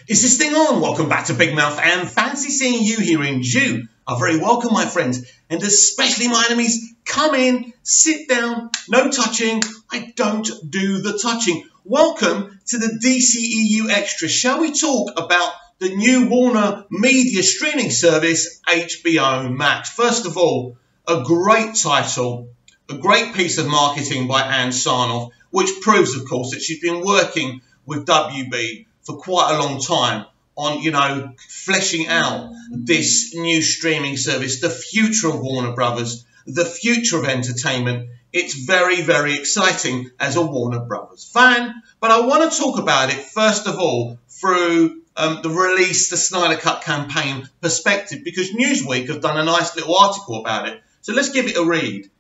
Is this thing on? Welcome back to Big Mouth and fancy seeing you here in June. Are very welcome, my friends, and especially my enemies. Come in, sit down, no touching. I don't do the touching. Welcome to the dceu Extra. Shall we talk about the new Warner Media streaming service, HBO Max? First of all, a great title, a great piece of marketing by Ann Sarnoff, which proves, of course, that she's been working with WB for quite a long time on, fleshing out this new streaming service, the future of Warner Brothers, the future of entertainment. It's very, very exciting as a Warner Brothers fan. But I want to talk about it, first of all, through the Release the Snyder Cut campaign perspective, because Newsweek have done a nice little article about it. So let's give it a read.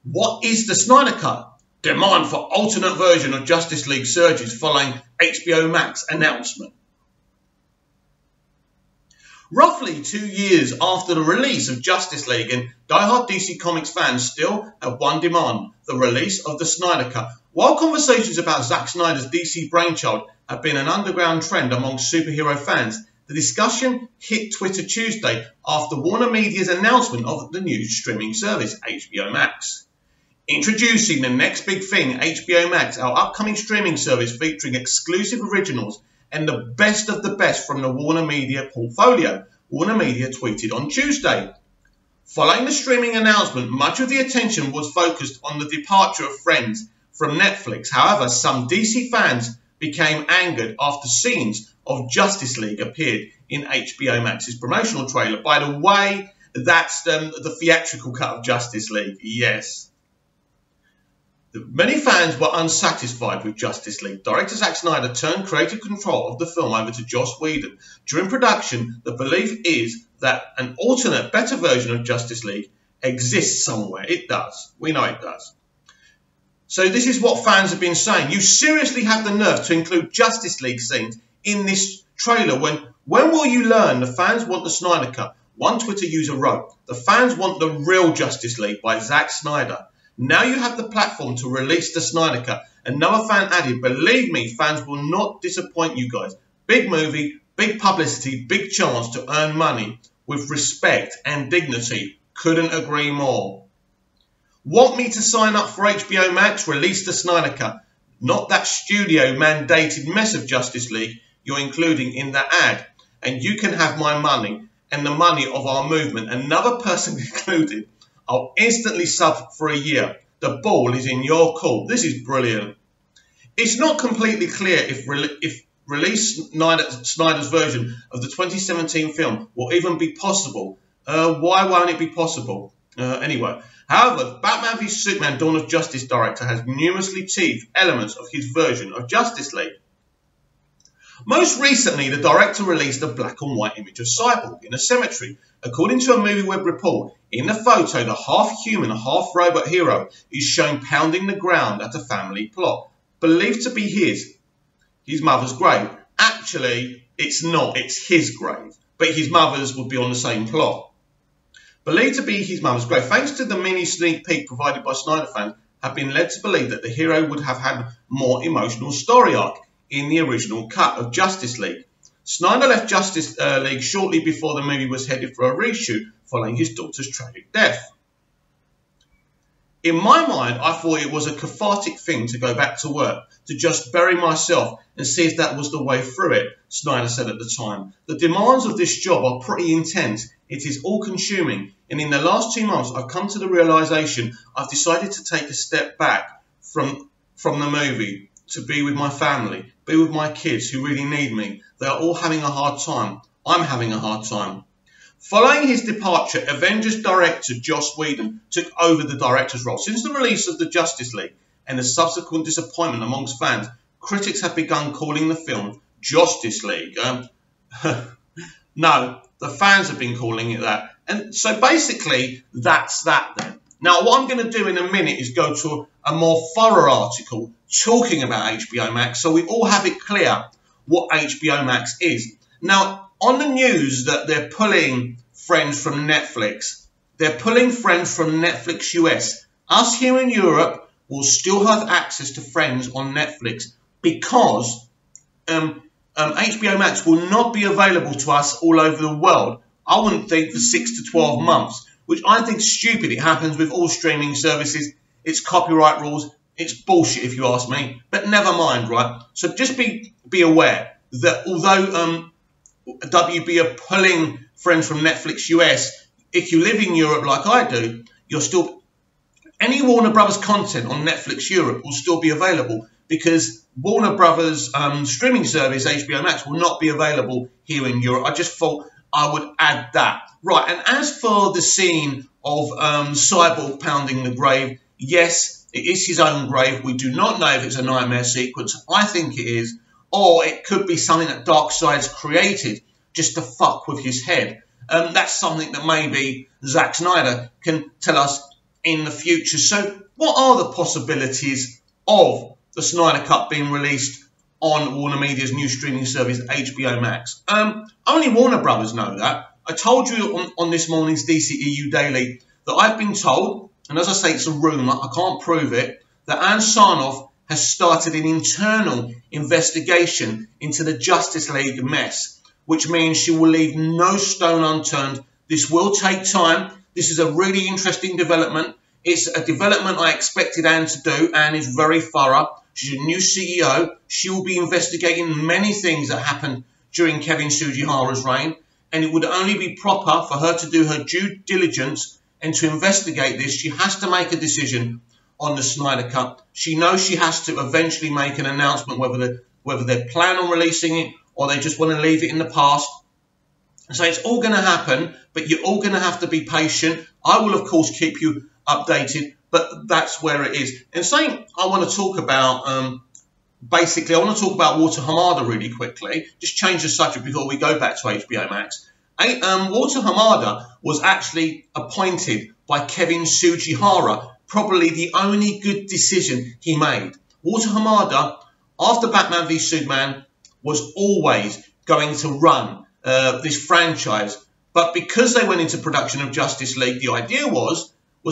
What is the Snyder Cut? Demand for alternate version of Justice League surges following HBO Max announcement. Roughly 2 years after the release of Justice League, and diehard DC Comics fans still have one demand: the release of the Snyder Cut. While conversations about Zack Snyder's DC brainchild have been an underground trend among superhero fans, the discussion hit Twitter Tuesday after Warner Media's announcement of the new streaming service, HBO Max. Introducing the next big thing, HBO Max, our upcoming streaming service featuring exclusive originals and the best of the best from the Warner Media portfolio, Warner Media tweeted on Tuesday. Following the streaming announcement, much of the attention was focused on the departure of Friends from Netflix. However, some DC fans became angered after scenes of Justice League appeared in HBO Max's promotional trailer. By the way, that's the theatrical cut of Justice League, yes. Many fans were unsatisfied with Justice League. Director Zack Snyder turned creative control of the film over to Joss Whedon. During production, the belief is that an alternate, better version of Justice League exists somewhere. It does. We know it does. So this is what fans have been saying. You seriously have the nerve to include Justice League scenes in this trailer. When will you learn the fans want the Snyder Cut? One Twitter user wrote, "The fans want the real Justice League by Zack Snyder. Now you have the platform to release the Snyder Cut." Another fan added, "Believe me, fans will not disappoint you guys. Big movie, big publicity, big chance to earn money with respect and dignity. Couldn't agree more." Want me to sign up for HBO Max? Release the Snyder Cut. Not that studio mandated mess of Justice League you're including in that ad. And you can have my money and the money of our movement. Another person included. I'll instantly sub for a year. The ball is in your court. This is brilliant. It's not completely clear if release Snyder's version of the 2017 film will even be possible. Why won't it be possible? Anyway, however, Batman v Superman Dawn of Justice director has numerously teased elements of his version of Justice League. Most recently, the director released a black and white image of Cyborg in a cemetery. According to a MovieWeb report, in the photo, the half-human, half-robot hero is shown pounding the ground at a family plot, believed to be his mother's grave. Actually, it's not, it's his grave, but his mother's would be on the same plot. Believed to be his mother's grave, thanks to the mini sneak peek provided by Snyder fans, have been led to believe that the hero would have had more emotional story arc in the original cut of Justice League. Snyder left Justice League shortly before the movie was headed for a reshoot following his daughter's tragic death. In my mind, I thought it was a cathartic thing to go back to work, to just bury myself and see if that was the way through it, Snyder said at the time. The demands of this job are pretty intense. It is all-consuming, and in the last 2 months, I've come to the realization I've decided to take a step back from the movie to be with my family, be with my kids who really need me. They are all having a hard time. I'm having a hard time. Following his departure, Avengers director Joss Whedon took over the director's role. Since the release of the Justice League and the subsequent disappointment amongst fans, critics have begun calling the film Justice League. No, the fans have been calling it that. And so basically, that's that then. Now, what I'm going to do in a minute is go to a more thorough article talking about HBO Max, so we all have it clear what HBO Max is. Now, on the news that they're pulling Friends from Netflix, they're pulling Friends from Netflix US. Us here in Europe will still have access to Friends on Netflix because HBO Max will not be available to us all over the world. I wouldn't think for 6 to 12 months, which I think is stupid. It happens with all streaming services. It's copyright rules. It's bullshit if you ask me. But never mind, right? So just be aware that although WB are pulling friends from Netflix US, if you live in Europe like I do, you're still... Any Warner Brothers content on Netflix Europe will still be available because Warner Brothers streaming service, HBO Max, will not be available here in Europe. I just thought I would add that. Right, and as for the scene of Cyborg pounding the grave, yes, it is his own grave. We do not know if it's a nightmare sequence. I think it is. Or it could be something that Darkseid's created just to fuck with his head. That's something that maybe Zack Snyder can tell us in the future. So what are the possibilities of the Snyder Cut being released on Warner Media's new streaming service, HBO Max? Only Warner Brothers know that. I told you on this morning's DCEU Daily that I've been told, and as I say, it's a rumour, I can't prove it, that Ann Sarnoff has started an internal investigation into the Justice League mess, which means she will leave no stone unturned. This will take time. This is a really interesting development. It's a development I expected Anne to do. Anne is very thorough. She's a new CEO. She will be investigating many things that happened during Kevin Sugihara's reign, and it would only be proper for her to do her due diligence and to investigate this. She has to make a decision on the Snyder Cut. She knows she has to eventually make an announcement whether they plan on releasing it or they just want to leave it in the past. So it's all going to happen, but you're all going to have to be patient. I will, of course, keep you updated, but that's where it is. And something I want to talk about, basically, I want to talk about Walter Hamada really quickly. Just change the subject before we go back to HBO Max. Walter Hamada was actually appointed by Kevin Sugihara, probably the only good decision he made. Walter Hamada, after Batman v Superman, was always going to run this franchise. But because they went into production of Justice League, the idea was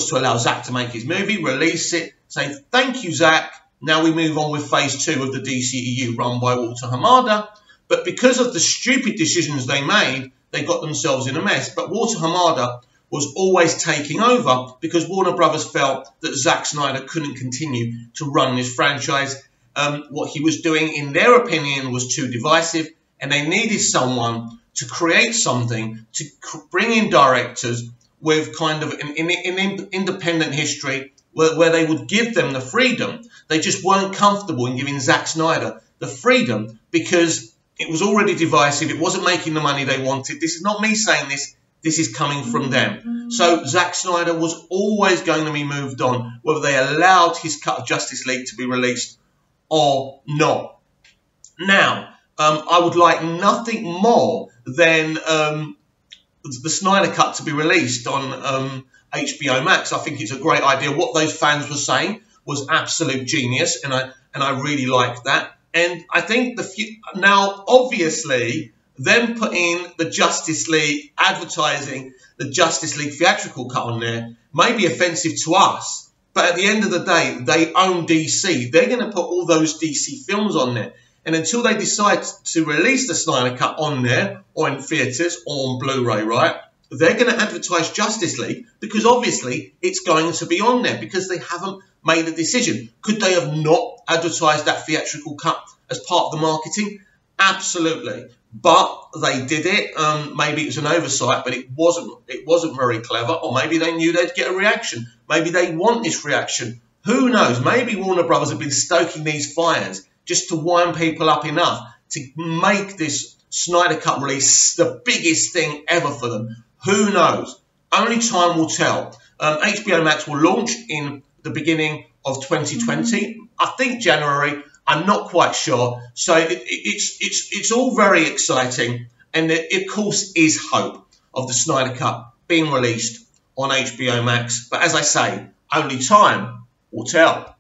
to allow Zack to make his movie, release it, say, thank you, Zack. Now we move on with phase 2 of the DCEU run by Walter Hamada. But because of the stupid decisions they made, they got themselves in a mess. But Walter Hamada was always taking over because Warner Brothers felt that Zack Snyder couldn't continue to run this franchise. What he was doing, in their opinion, was too divisive, and they needed someone to create something, to bring in directors with kind of an independent history where they would give them the freedom. They just weren't comfortable in giving Zack Snyder the freedom because it was already divisive. It wasn't making the money they wanted. This is not me saying this. This is coming from them. So Zack Snyder was always going to be moved on, whether they allowed his cut of Justice League to be released or not. Now, I would like nothing more than the Snyder Cut to be released on HBO Max. I think it's a great idea. What those fans were saying was absolute genius, and I really liked that. And I think now, obviously, them putting the Justice League, advertising the Justice League theatrical cut on there may be offensive to us. But at the end of the day, they own DC. They're going to put all those DC films on there. And until they decide to release the Snyder Cut on there, or in theatres, or on Blu-ray, right, they're going to advertise Justice League because obviously it's going to be on there because they haven't made a decision. Could they have not advertised that theatrical cut as part of the marketing? Absolutely. But they did it. Maybe it was an oversight, but it wasn't very clever. Or maybe they knew they'd get a reaction. Maybe they want this reaction. Who knows? Maybe Warner Brothers have been stoking these fires just to wind people up enough to make this Snyder Cut release the biggest thing ever for them. Who knows? Only time will tell. HBO Max will launch in the beginning of 2020. I think January. I'm not quite sure. So it's all very exciting. And there, of course, is hope of the Snyder Cut being released on HBO Max. But as I say, only time will tell.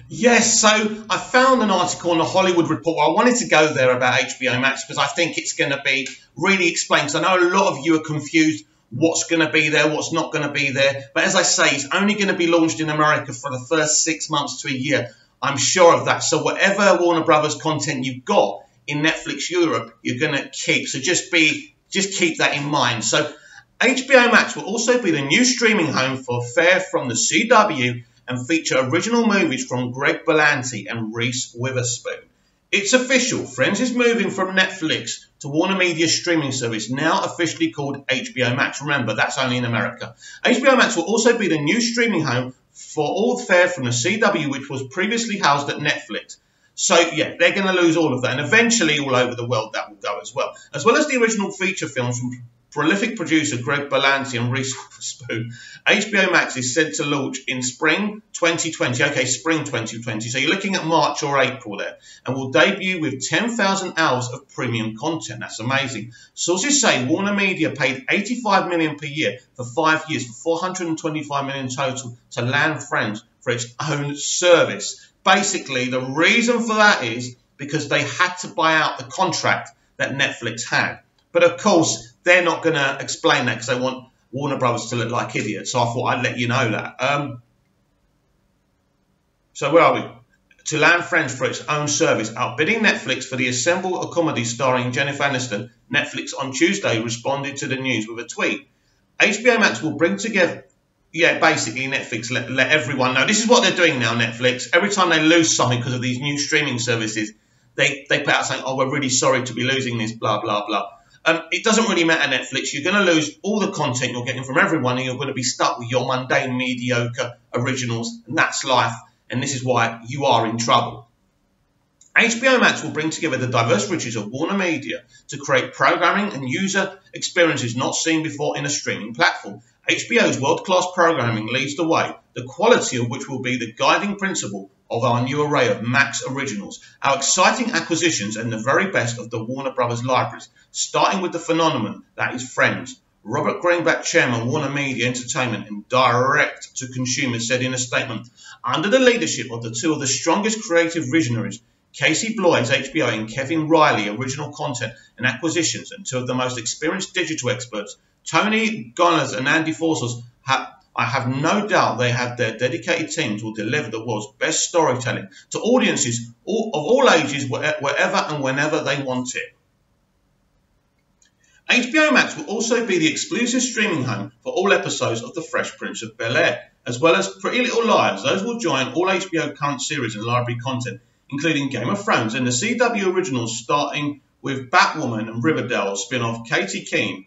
Yes, so I found an article on the Hollywood Reporter. I wanted to go there about HBO Max because I think it's going to be really explained. So I know a lot of you are confused what's going to be there, what's not going to be there. But as I say, it's only going to be launched in America for the first 6 months to a year. I'm sure of that. So whatever Warner Brothers content you've got in Netflix Europe, you're going to keep. So just keep that in mind. So HBO Max will also be the new streaming home for fare from the CW and feature original movies from Greg Berlanti and Reese Witherspoon. It's official. Friends is moving from Netflix to Warner Media's streaming service, now officially called HBO Max. Remember, that's only in America. HBO Max will also be the new streaming home for all fare from the CW, which was previously housed at Netflix. So, yeah, they're going to lose all of that. And eventually, all over the world, that will go as well. As well as the original feature films from prolific producer Greg Berlanti and Reese Witherspoon, HBO Max is set to launch in spring 2020. Okay, spring 2020. So you're looking at March or April there. And will debut with 10,000 hours of premium content. That's amazing. Sources say Warner Media paid $85 million per year for 5 years for $425 million total to Land Friends for its own service. Basically, the reason for that is because they had to buy out the contract that Netflix had. But of course, they're not going to explain that because they want Warner Brothers to look like idiots. So I thought I'd let you know that. So where are we? To Land Friends for its own service, outbidding Netflix for the Assemble, a comedy starring Jennifer Aniston. Netflix on Tuesday responded to the news with a tweet. HBO Max will bring together... Yeah, basically Netflix let everyone know. This is what they're doing now, Netflix. Every time they lose something because of these new streaming services, they put out saying, oh, we're really sorry to be losing this, blah, blah, blah. It doesn't really matter, Netflix. You're going to lose all the content you're getting from everyone, and you're going to be stuck with your mundane, mediocre originals, and that's life, and this is why you are in trouble. HBO Max will bring together the diverse riches of Warner Media to create programming and user experiences not seen before in a streaming platform. HBO's world-class programming leads the way, the quality of which will be the guiding principle of our new array of Max originals, our exciting acquisitions and the very best of the Warner Brothers libraries, starting with the phenomenon that is Friends. Robert Greenblatt, chairman, Warner Media Entertainment and direct-to-consumer, said in a statement, under the leadership of the two of the strongest creative visionaries, Casey Bloys, HBO, and Kevin Riley, original content and acquisitions, and two of the most experienced digital experts, Tony Goners and Andy Forsos, I have no doubt they have their dedicated teams will deliver the world's best storytelling to audiences of all ages, wherever and whenever they want it. HBO Max will also be the exclusive streaming home for all episodes of The Fresh Prince of Bel-Air, as well as Pretty Little Liars. Those will join all HBO current series and library content, including Game of Thrones and the CW originals, starting with Batwoman and Riverdale spin-off Katie Keene.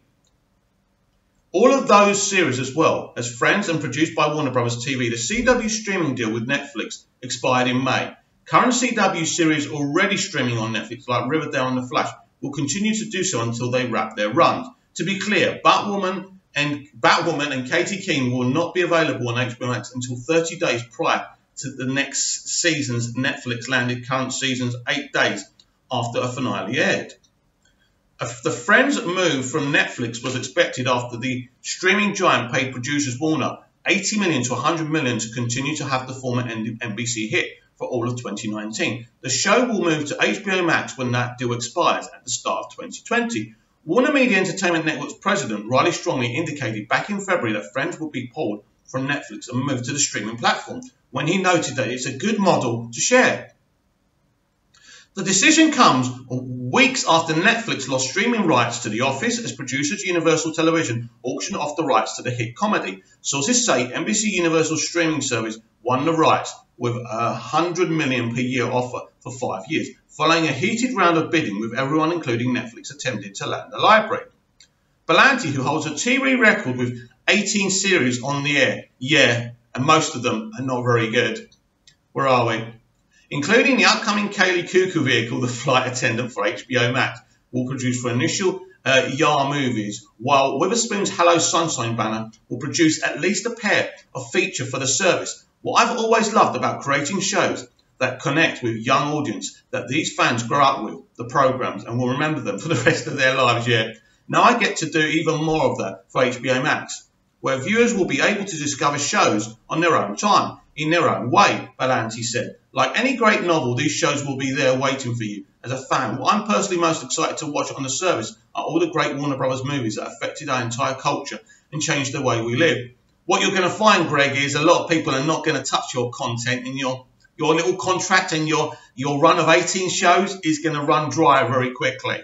All of those series, as well as Friends and produced by Warner Brothers TV, the CW streaming deal with Netflix expired in May. Current CW series already streaming on Netflix, like Riverdale and The Flash, will continue to do so until they wrap their runs. To be clear, Batwoman and Katie Keene will not be available on HBO Max until 30 days prior to the next season's Netflix landed current season's 8 days after a finale aired. The Friends move from Netflix was expected after the streaming giant paid producers Warner $80 million to $100 million to continue to have the former NBC hit for all of 2019. The show will move to HBO Max when that deal expires at the start of 2020. Warner Media Entertainment Network's president Riley strongly indicated back in February that Friends would be pulled from Netflix and moved to the streaming platform, when he noted that it's a good model to share. The decision comes weeks after Netflix lost streaming rights to The Office as producers Universal Television auctioned off the rights to the hit comedy. Sources say NBC Universal's streaming service won the rights with a $100 million per year offer for 5 years, following a heated round of bidding with everyone, including Netflix, attempting to land the library. Berlanti, who holds a TV record with 18 series on the air, and most of them are not very good. Where are we? Including the upcoming Kaylee Cuckoo vehicle, the flight attendant for HBO Max, will produce for initial Yar movies, while Witherspoon's Hello Sunshine banner will produce at least a pair of feature for the service. What I've always loved about creating shows that connect with young audience, that these fans grow up with, the programs, and will remember them for the rest of their lives, Now I get to do even more of that for HBO Max, where viewers will be able to discover shows on their own time, in their own way, Berlanti said. Like any great novel, these shows will be there waiting for you. As a fan, what I'm personally most excited to watch on the service are all the great Warner Brothers movies that affected our entire culture and changed the way we live. What you're going to find, Greg, is a lot of people are not going to touch your content, and you're your little contract and your run of 18 shows is going to run dry very quickly.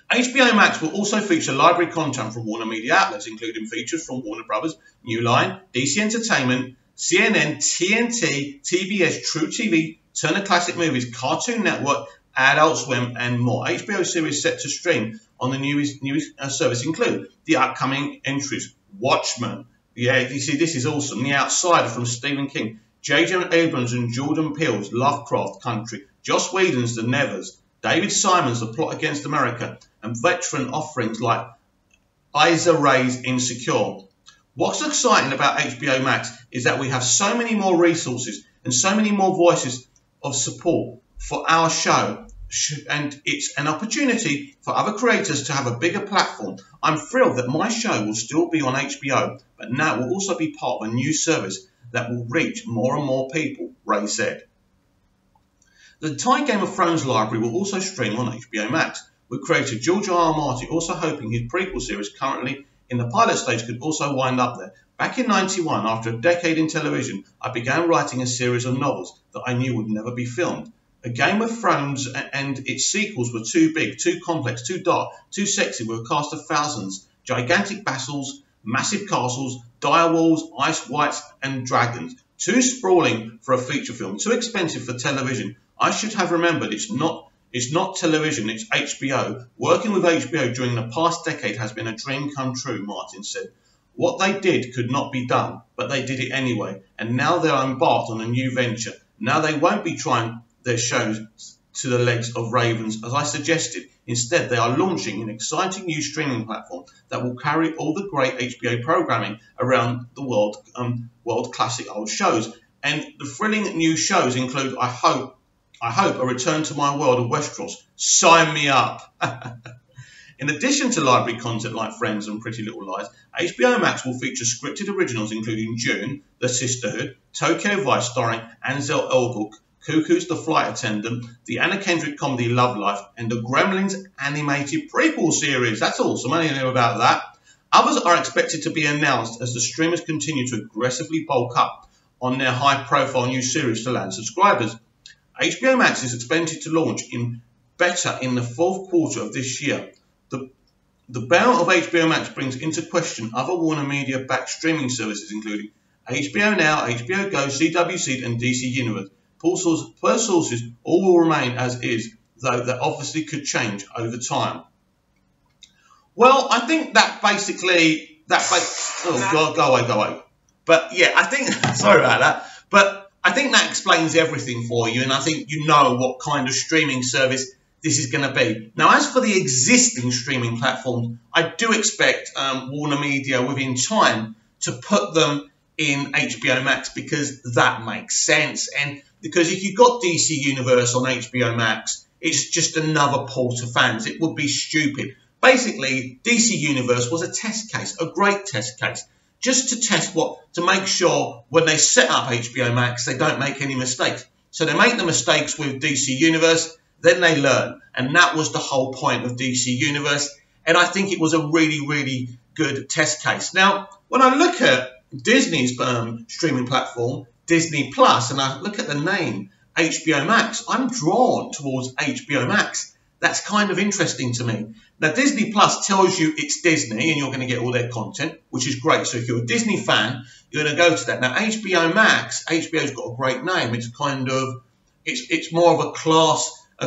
HBO Max will also feature library content from Warner Media outlets, including features from Warner Brothers, New Line, DC Entertainment, CNN, TNT, TBS, True TV, Turner Classic Movies, Cartoon Network, Adult Swim, and more. HBO series set to stream on the newest service include the upcoming entries: Watchmen. Yeah, you see, this is awesome. The Outsider from Stephen King, J.J. Abrams and Jordan Peele's Lovecraft Country, Joss Whedon's The Nevers, David Simon's The Plot Against America, and veteran offerings like Issa Rae's Insecure. What's exciting about HBO Max is that we have so many more resources and so many more voices of support for our show, and it's an opportunity for other creators to have a bigger platform. I'm thrilled that my show will still be on HBO, but now will also be part of a new service that will reach more and more people, Ray said. The entire Game of Thrones library will also stream on HBO Max, with creator George R.R. Martin also hoping his prequel series currently in the pilot stage could also wind up there. Back in '91, after a decade in television, I began writing a series of novels that I knew would never be filmed. A Game of Thrones and its sequels were too big, too complex, too dark, too sexy, with a cast of thousands, gigantic battles, massive castles, dire walls, ice whites and dragons. Too sprawling for a feature film, too expensive for television. I should have remembered it's not television, it's HBO. Working with HBO during the past decade has been a dream come true, Martin said. What they did could not be done, but they did it anyway, and now they're embarked on a new venture. Now they won't be trying their shows to the legs of ravens, as I suggested. Instead, they are launching an exciting new streaming platform that will carry all the great HBO programming around the world, world classic old shows. And the thrilling new shows include, I hope, a return to my world of Westeros. Sign me up. In addition to library content like Friends and Pretty Little Lies, HBO Max will feature scripted originals including June, The Sisterhood, Tokyo Vice starring Ansel Elgort, Cuckoo's The Flight Attendant, the Anna Kendrick comedy Love Life, and the Gremlins animated prequel series. That's awesome. I didn't know about that. Others are expected to be announced as the streamers continue to aggressively bulk up on their high-profile new series to land subscribers. HBO Max is expected to launch in beta in the fourth quarter of this year. The ban of HBO Max brings into question other Warner Media-backed streaming services including HBO Now, HBO Go, CW Seed, and DC Universe. Per sources, all will remain as is, though that obviously could change over time. Well, I think that basically go away. But yeah, I think sorry about that. But I think that explains everything for you, and I think you know what kind of streaming service this is going to be. Now, as for the existing streaming platforms, I do expect Warner Media within time to put them in HBO Max because that makes sense. And because if you've got DC Universe on HBO Max, it's just another pull to fans. It would be stupid. Basically, DC Universe was a test case, a great test case, just to test to make sure when they set up HBO Max, they don't make any mistakes. So they make the mistakes with DC Universe, then they learn. And that was the whole point of DC Universe. And I think it was a really, really good test case. Now, when I look at Disney's streaming platform, Disney Plus, and I look at the name HBO Max, I'm drawn towards HBO Max. That's kind of interesting to me. Now, Disney Plus tells you it's Disney and you're going to get all their content, which is great. So if you're a Disney fan, you're going to go to that. Now, HBO Max, HBO's got a great name. It's kind of, it's more of a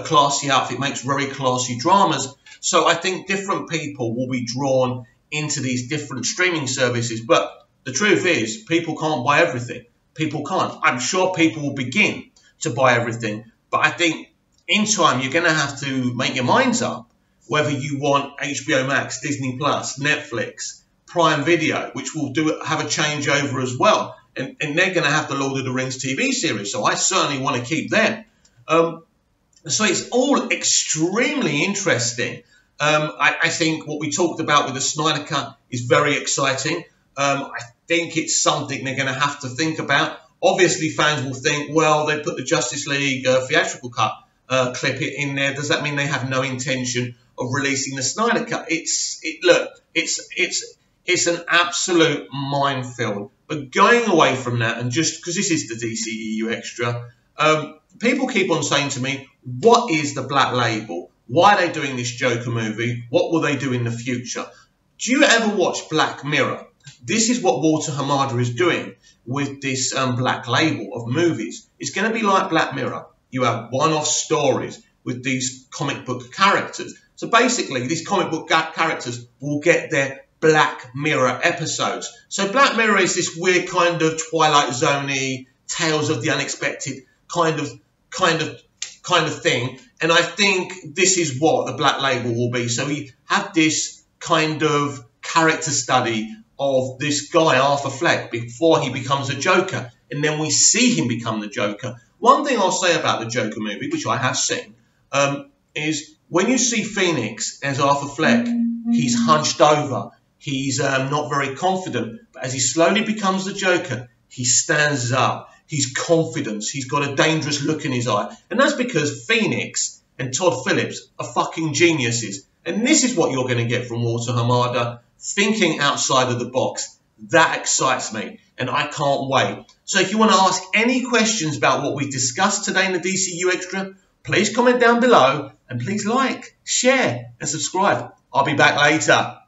classy outfit. It makes very classy dramas. So I think different people will be drawn into these different streaming services. But the truth is, people can't buy everything. People can't. I'm sure people will begin to buy everything. But I think in time, you're going to have to make your minds up whether you want HBO Max, Disney Plus, Netflix, Prime Video, which will have a changeover as well. And they're going to have the Lord of the Rings TV series. So I certainly want to keep them. So it's all extremely interesting. I think what we talked about with the Snyder Cut is very exciting. I think it's something they're going to have to think about. Obviously, fans will think, well, they put the Justice League theatrical cut clip in there. Does that mean they have no intention of releasing the Snyder Cut? It's It's an absolute minefield. But going away from that, and just because this is the DCEU Extra, people keep on saying to me, what is the Black Label? Why are they doing this Joker movie? What will they do in the future? Do you ever watch Black Mirror? This is what Walter Hamada is doing with this Black Label of movies. It's going to be like Black Mirror. You have one-off stories with these comic book characters. So basically, these comic book characters will get their Black Mirror episodes. So Black Mirror is this weird kind of Twilight Zone-y, Tales of the Unexpected kind of thing. And I think this is what the Black Label will be. So we have this kind of character study of this guy, Arthur Fleck, before he becomes a Joker. And then we see him become the Joker. One thing I'll say about the Joker movie, which I have seen, is when you see Phoenix as Arthur Fleck, he's hunched over. He's not very confident. But as he slowly becomes the Joker, he stands up. He's confident. He's got a dangerous look in his eye. And that's because Phoenix and Todd Phillips are fucking geniuses. And this is what you're going to get from Walter Hamada, thinking outside of the box. That excites me, and I can't wait. So if you want to ask any questions about what we discussed today in the DCU Extra, please comment down below, and please like, share, and subscribe. I'll be back later.